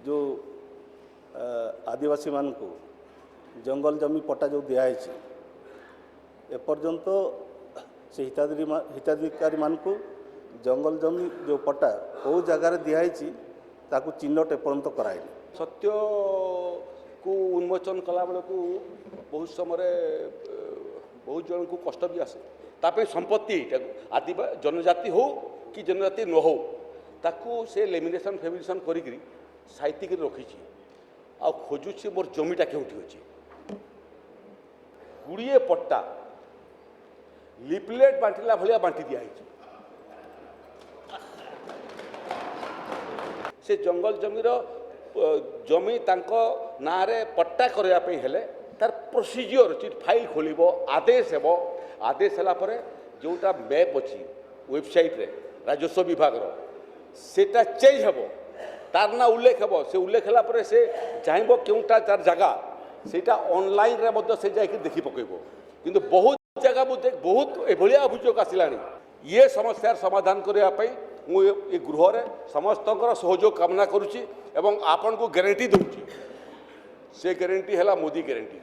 जो आदिवासी मान को जंगल जमी पट्टा जो दिखाई एपर्यंत से हिताधिकारी मान को जंगल जमी जो पट्टा कौ जगार दिखाई ताकू चिन्हट एपर्यंत कराए सत्य को उन्मोचन कला बेलू बहुत समय बहुत जन को कष्ट भी आसे ताप संपत्ति आदिवा जनजाति हो कि जनजाति न हो ताकू से लेमिनेशन फेमिनेशन करी साइतिक रखी आ खोजुची मोर जमीटा केउठी अछि 20 पट्टा लिपलेट बांटिला भलिया बांटी दिया से जंगल जमीर जमी तांको नारे पट्टा करया पे हेले तार प्रोसीजर चिट फाइल खोलिबो आदेश हेबो आदेश हला परे जोटा मैप अछि वेबसाइट रे राजस्व विभाग रो सेटा चेंज हेबो तार ना उल्लेख हेबो से उल्लेख हला परे से चाहबो केउटा तार जगह सेटा ऑनलाइन रे मध्य से जाई देखि पकेबो किंतु बहुत जगह बहुत एभलिया अभियोग आसिलानी ये समस्यार समाधान करया पई मु ए गृह रे समस्तकर सहयोग कामना करूची एवं आपन को गारंटी दूची से गारंटी हला मोदी गारंटी।